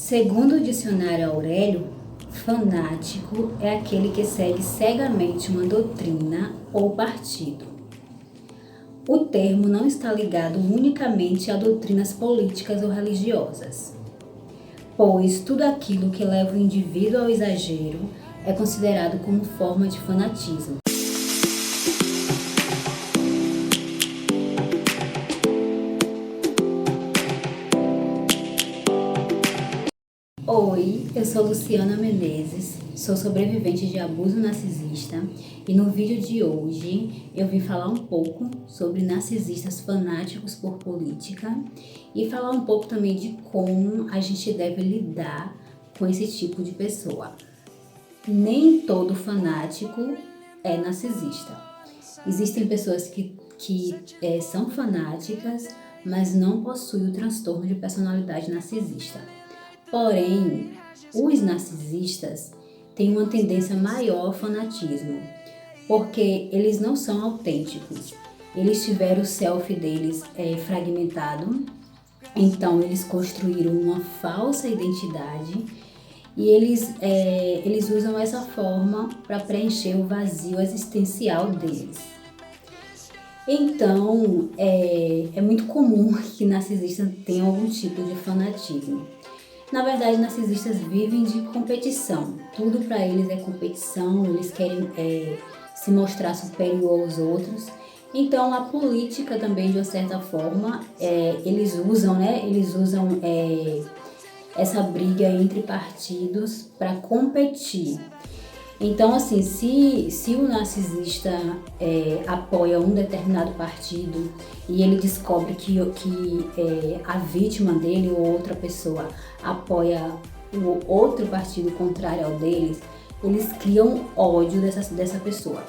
Segundo o dicionário Aurélio, fanático é aquele que segue cegamente uma doutrina ou partido. O termo não está ligado unicamente a doutrinas políticas ou religiosas, pois tudo aquilo que leva o indivíduo ao exagero é considerado como forma de fanatismo. Oi, eu sou Luciana Menezes, sou sobrevivente de abuso narcisista e no vídeo de hoje eu vim falar um pouco sobre narcisistas fanáticos por política e falar um pouco também de como a gente deve lidar com esse tipo de pessoa. Nem todo fanático é narcisista. Existem pessoas que são fanáticas, mas não possuem o transtorno de personalidade narcisista. Porém, os narcisistas têm uma tendência maior ao fanatismo, porque eles não são autênticos. Eles tiveram o self deles fragmentado, então eles construíram uma falsa identidade e eles usam essa forma para preencher o vazio existencial deles. Então, é muito comum que narcisistas tenham algum tipo de fanatismo. Na verdade, narcisistas vivem de competição. Tudo para eles é competição, eles querem se mostrar superior aos outros. Então, a política também, de uma certa forma, eles usam essa briga entre partidos para competir. Então, assim, se o narcisista apoia um determinado partido e ele descobre que a vítima dele ou outra pessoa apoia o outro partido contrário ao deles, eles criam ódio dessa pessoa.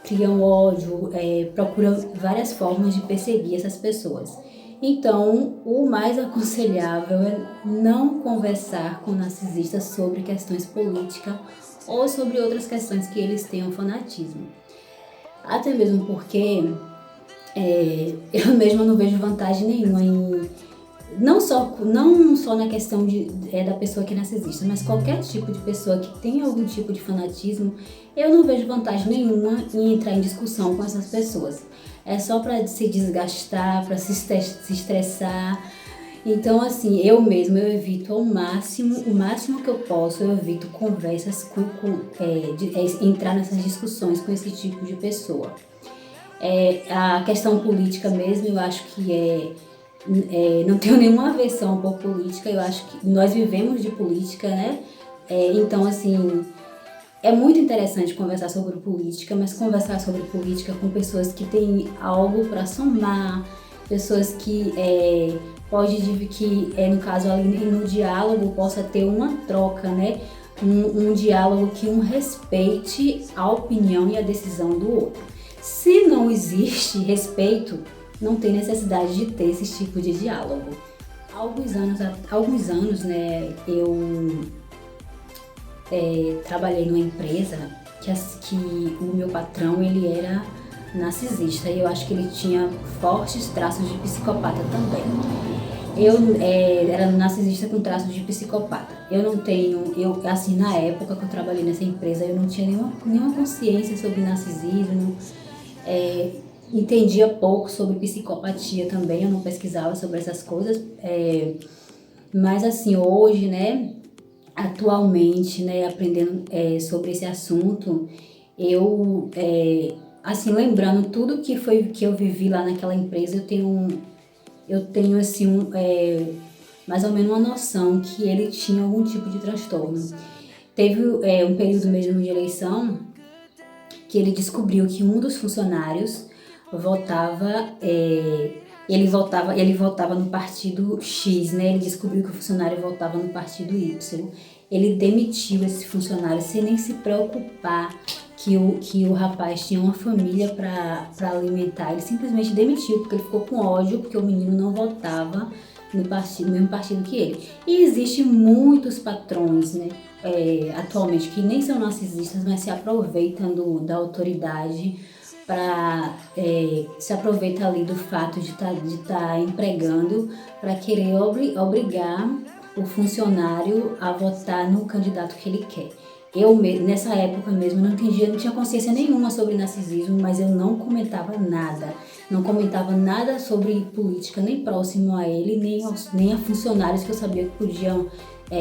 Criam ódio, procuram várias formas de perseguir essas pessoas. Então, o mais aconselhável é não conversar com narcisistas sobre questões políticas ou sobre outras questões que eles tenham fanatismo. Até mesmo porque eu mesma não vejo vantagem nenhuma em não só na questão da pessoa que é narcisista, mas qualquer tipo de pessoa que tem algum tipo de fanatismo, eu não vejo vantagem nenhuma em entrar em discussão com essas pessoas. É só para se desgastar, para se estressar. Então, assim, eu evito o máximo que eu posso, eu evito conversas entrar nessas discussões com esse tipo de pessoa. A questão política mesmo, eu acho que não tenho nenhuma aversão por política, eu acho que nós vivemos de política, né? Então, assim, é muito interessante conversar sobre política, mas conversar sobre política com pessoas que têm algo para somar, pessoas que no caso ali no diálogo possa ter uma troca, né? Um diálogo que respeite a opinião e a decisão do outro. Se não existe respeito, não tem necessidade de ter esse tipo de diálogo. Há alguns anos, né, eu trabalhei numa empresa que o meu patrão ele era narcisista e eu acho que ele tinha fortes traços de psicopata também. Eu era narcisista com traços de psicopata. Assim, na época que eu trabalhei nessa empresa, eu não tinha nenhuma consciência sobre narcisismo, entendia pouco sobre psicopatia também, eu não pesquisava sobre essas coisas, mas assim, hoje, né, atualmente, né, aprendendo sobre esse assunto, eu, assim, lembrando tudo que eu vivi lá naquela empresa, eu tenho assim, mais ou menos uma noção que ele tinha algum tipo de transtorno. Teve um período mesmo de eleição que ele descobriu que um dos funcionários ele votava no partido X, né? Ele descobriu que o funcionário votava no partido Y. Ele demitiu esse funcionário sem nem se preocupar que o rapaz tinha uma família para alimentar. Ele simplesmente demitiu porque ele ficou com ódio porque o menino não votava no mesmo partido que ele. E existem muitos patrões, né? Atualmente que nem são narcisistas, mas se aproveitam da autoridade se aproveita ali do fato de estar empregando para querer obrigar o funcionário a votar no candidato que ele quer. Nessa época mesmo, não entendia, não tinha consciência nenhuma sobre narcisismo, mas eu não comentava nada. Não comentava nada sobre política, nem próximo a ele, nem a funcionários que eu sabia que podiam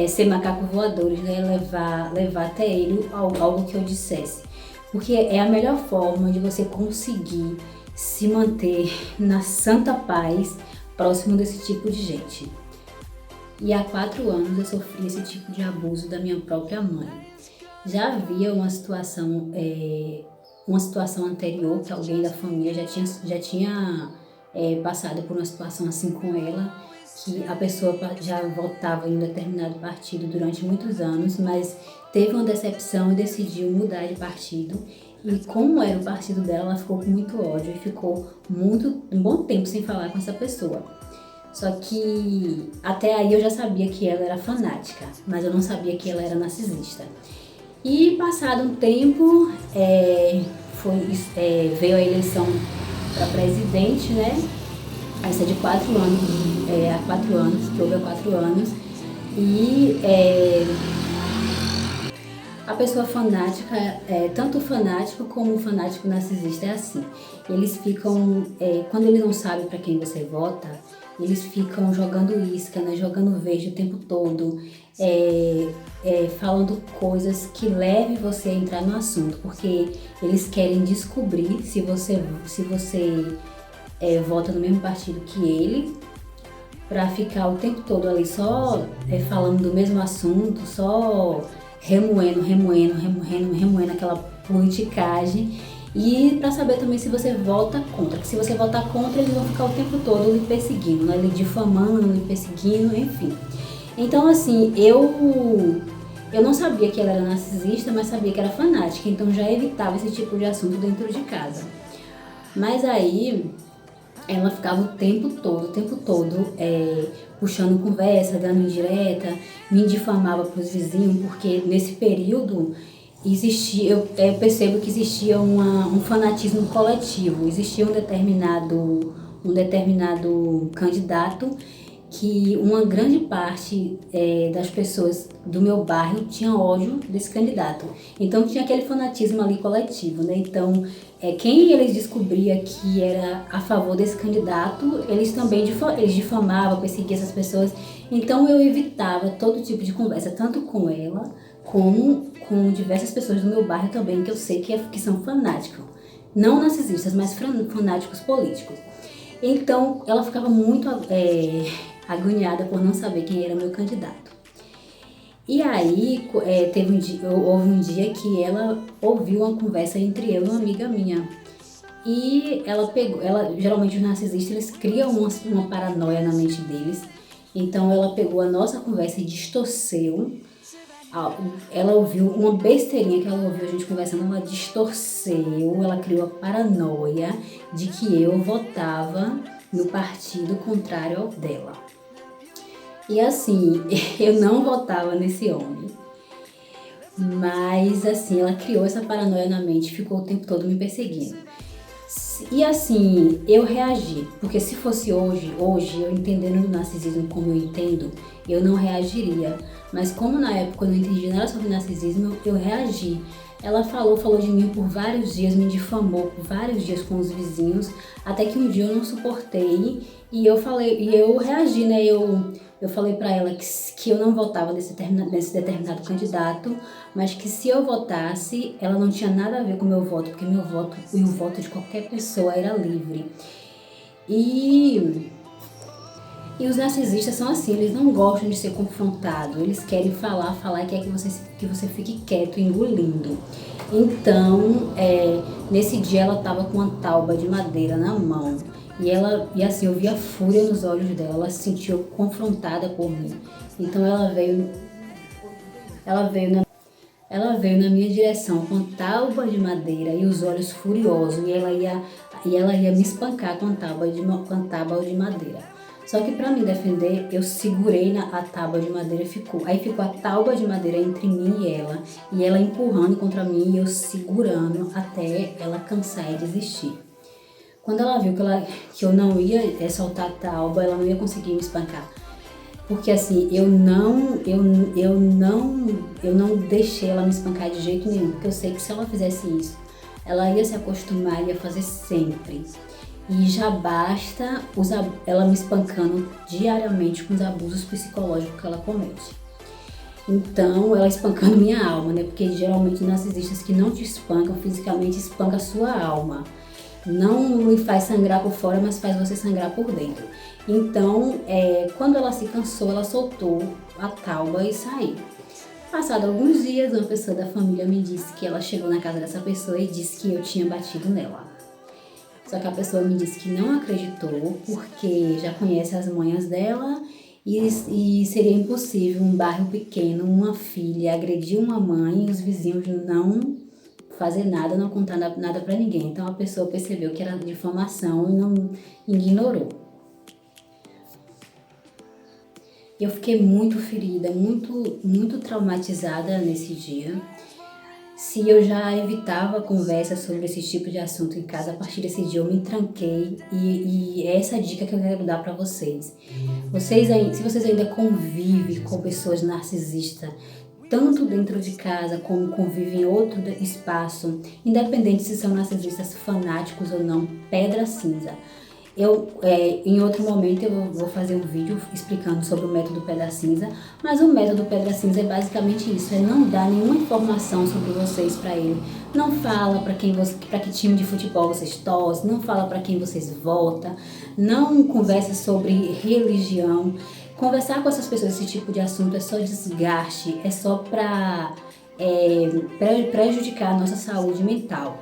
ser macacos voadores, né? Levar até ele algo que eu dissesse. Porque é a melhor forma de você conseguir se manter na santa paz próximo desse tipo de gente. E há 4 anos eu sofri esse tipo de abuso da minha própria mãe. Já havia uma situação anterior que alguém da família já tinha passado por uma situação assim com ela, que a pessoa já votava em um determinado partido durante muitos anos, mas teve uma decepção e decidiu mudar de partido. E como era o partido dela, ela ficou com muito ódio e ficou um bom tempo sem falar com essa pessoa. Só que até aí eu já sabia que ela era fanática, mas eu não sabia que ela era narcisista. E passado um tempo, veio a eleição para presidente, né? Essa de 4 anos, há 4 anos, que houve há 4 anos. E a pessoa fanática, tanto o fanático como o fanático narcisista é assim. Eles ficam, quando eles não sabem para quem você vota, eles ficam jogando isca, né, jogando verde o tempo todo, falando coisas que levem você a entrar no assunto, porque eles querem descobrir se você vota no mesmo partido que ele, para ficar o tempo todo ali só falando do mesmo assunto, só remoendo aquela politicagem, e para saber também se você vota contra, que se você votar contra, eles vão ficar o tempo todo lhe perseguindo, né? Lhe difamando, lhe perseguindo, enfim. Então assim, eu não sabia que ela era narcisista, mas sabia que era fanática, então já evitava esse tipo de assunto dentro de casa. Mas aí ela ficava o tempo todo, puxando conversa, dando indireta, me difamava para os vizinhos, porque nesse período eu percebo que existia um fanatismo coletivo, existia um determinado candidato que uma grande parte das pessoas do meu bairro tinha ódio desse candidato. Então tinha aquele fanatismo ali coletivo, né? Então quem eles descobria que era a favor desse candidato, eles também eles difamavam, perseguiam essas pessoas. Então eu evitava todo tipo de conversa, tanto com ela como com diversas pessoas do meu bairro também, que eu sei que são fanáticos. Não narcisistas, mas fanáticos políticos. Então ela ficava muito agoniada por não saber quem era meu candidato. E aí houve um dia que ela ouviu uma conversa entre eu e uma amiga minha. E geralmente os narcisistas, eles criam uma paranoia na mente deles. Então ela pegou a nossa conversa e distorceu. Ela ouviu uma besteirinha que ela ouviu a gente conversando, ela distorceu, ela criou a paranoia de que eu votava no partido contrário ao dela. E assim, eu não votava nesse homem. Mas assim, ela criou essa paranoia na mente, ficou o tempo todo me perseguindo. E assim, eu reagi, porque se fosse hoje, eu entendendo o narcisismo como eu entendo, eu não reagiria. Mas como na época eu não entendi nada sobre narcisismo, eu reagi. Ela falou de mim por vários dias, me difamou por vários dias com os vizinhos, até que um dia eu não suportei e eu reagi, né? Eu falei pra ela que eu não votava nesse determinado candidato, mas que se eu votasse, ela não tinha nada a ver com o meu voto, porque meu voto e o voto de qualquer pessoa era livre. E os narcisistas são assim, eles não gostam de ser confrontados, eles querem falar e quer que você fique quieto, engolindo. Então, nesse dia ela estava com uma tauba de madeira na mão e assim, eu vi a fúria nos olhos dela, ela se sentiu confrontada por mim. Então ela veio na minha direção com a tauba de madeira e os olhos furiosos e ela ia me espancar com a tábua de madeira. Só que para me defender, eu segurei a tábua de madeira, ficou a tábua de madeira entre mim e ela empurrando contra mim e eu segurando até ela cansar e desistir. Quando ela viu que eu não ia soltar a tábua, ela não ia conseguir me espancar. Porque assim, eu não deixei ela me espancar de jeito nenhum, porque eu sei que se ela fizesse isso, ela ia se acostumar e ia fazer sempre. E já basta ela me espancando diariamente com os abusos psicológicos que ela comete. Então, ela espancando minha alma, né? Porque geralmente narcisistas que não te espancam fisicamente, espancam a sua alma. Não lhe faz sangrar por fora, mas faz você sangrar por dentro. Então, quando ela se cansou, ela soltou a tauba e saiu. Passado alguns dias, uma pessoa da família me disse que ela chegou na casa dessa pessoa e disse que eu tinha batido nela. Só que a pessoa me disse que não acreditou, porque já conhece as manhas dela e seria impossível um bairro pequeno, uma filha agredir uma mãe e os vizinhos não fazer nada, não contar nada para ninguém. Então a pessoa percebeu que era difamação e não ignorou. Eu fiquei muito ferida, muito traumatizada nesse dia. Se eu já evitava conversa sobre esse tipo de assunto em casa, a partir desse dia eu me tranquei e é essa dica que eu quero dar para vocês. Se vocês ainda convivem com pessoas narcisistas, tanto dentro de casa como convivem em outro espaço, independente se são narcisistas fanáticos ou não, pedra cinza. Em outro momento eu vou fazer um vídeo explicando sobre o método Pedra Cinza, mas o método Pedra Cinza é basicamente isso, é não dar nenhuma informação sobre vocês para ele. Não fala para que time de futebol vocês torcem, não fala para quem vocês votam, não conversa sobre religião. Conversar com essas pessoas, esse tipo de assunto é só desgaste, é só para prejudicar a nossa saúde mental.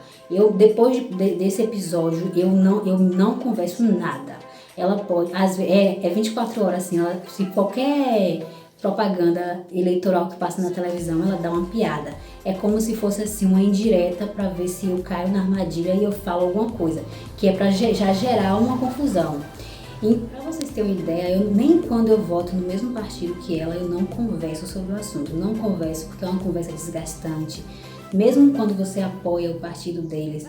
Depois desse episódio, eu não converso nada. Ela pode, é 24 horas assim, se qualquer propaganda eleitoral que passa na televisão, ela dá uma piada. É como se fosse assim uma indireta para ver se eu caio na armadilha e eu falo alguma coisa, que é para já gerar uma confusão. E para vocês terem uma ideia, nem quando eu voto no mesmo partido que ela, eu não converso sobre o assunto. Não converso porque é uma conversa desgastante. Mesmo quando você apoia o partido deles,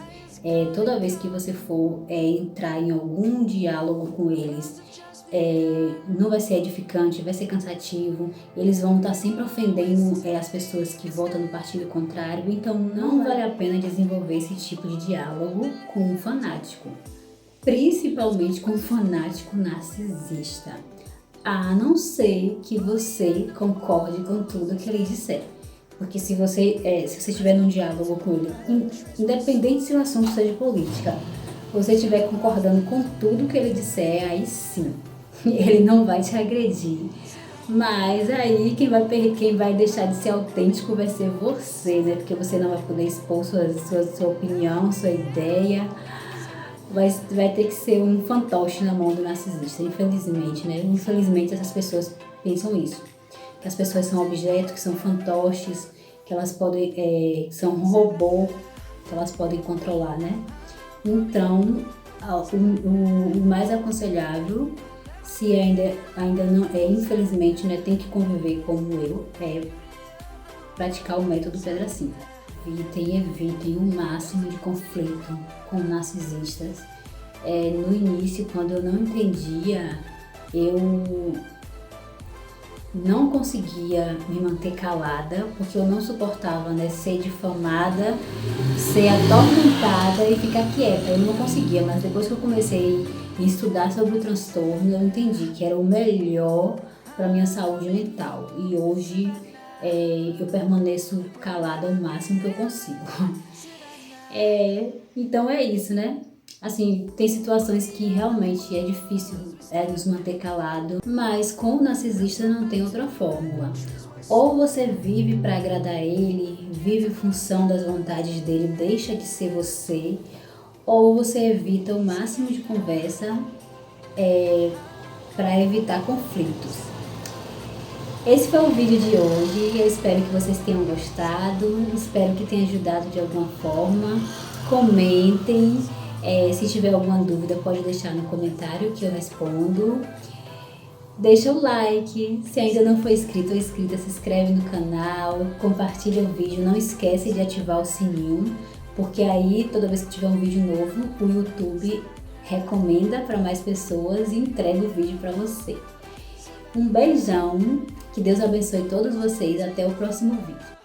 toda vez que você for entrar em algum diálogo com eles, não vai ser edificante, vai ser cansativo. Eles vão estar sempre ofendendo as pessoas que votam no partido contrário. Então não vale a pena desenvolver esse tipo de diálogo com um fanático. Principalmente com um fanático narcisista, a não ser que você concorde com tudo que ele disser. Porque se você estiver num diálogo com ele, independente se o assunto seja política, você estiver concordando com tudo que ele disser, aí sim, ele não vai te agredir. Mas aí quem vai deixar de ser autêntico vai ser você, né? Porque você não vai poder expor sua opinião, sua ideia. Vai ter que ser um fantoche na mão do narcisista, infelizmente, né? Infelizmente essas pessoas pensam isso. Que as pessoas são objetos, que são fantoches, que elas podem, que são um robô, que elas podem controlar, né? Então, o mais aconselhável, se ainda não infelizmente, né, tem que conviver como eu, praticar o método Pedra Cinza. Evitem o máximo de conflito com narcisistas. No início, quando eu não entendia, eu não conseguia me manter calada, porque eu não suportava, né, ser difamada, ser atormentada e ficar quieta. Eu não conseguia, mas depois que eu comecei a estudar sobre o transtorno, eu entendi que era o melhor para minha saúde mental. E hoje eu permaneço calada ao máximo que eu consigo. Então é isso, né? Assim, tem situações que realmente é difícil nos manter calado, mas com o narcisista não tem outra fórmula. Ou você vive para agradar ele, vive em função das vontades dele, deixa de ser você, ou você evita o máximo de conversa para evitar conflitos. Esse foi o vídeo de hoje, eu espero que vocês tenham gostado, espero que tenha ajudado de alguma forma. Comentem, se tiver alguma dúvida pode deixar no comentário que eu respondo. Deixa o like, se ainda não for inscrito ou inscrita, se inscreve no canal, compartilha o vídeo, não esquece de ativar o sininho, porque aí toda vez que tiver um vídeo novo, o YouTube recomenda para mais pessoas e entrega o vídeo para você. Um beijão, que Deus abençoe todos vocês. Até o próximo vídeo.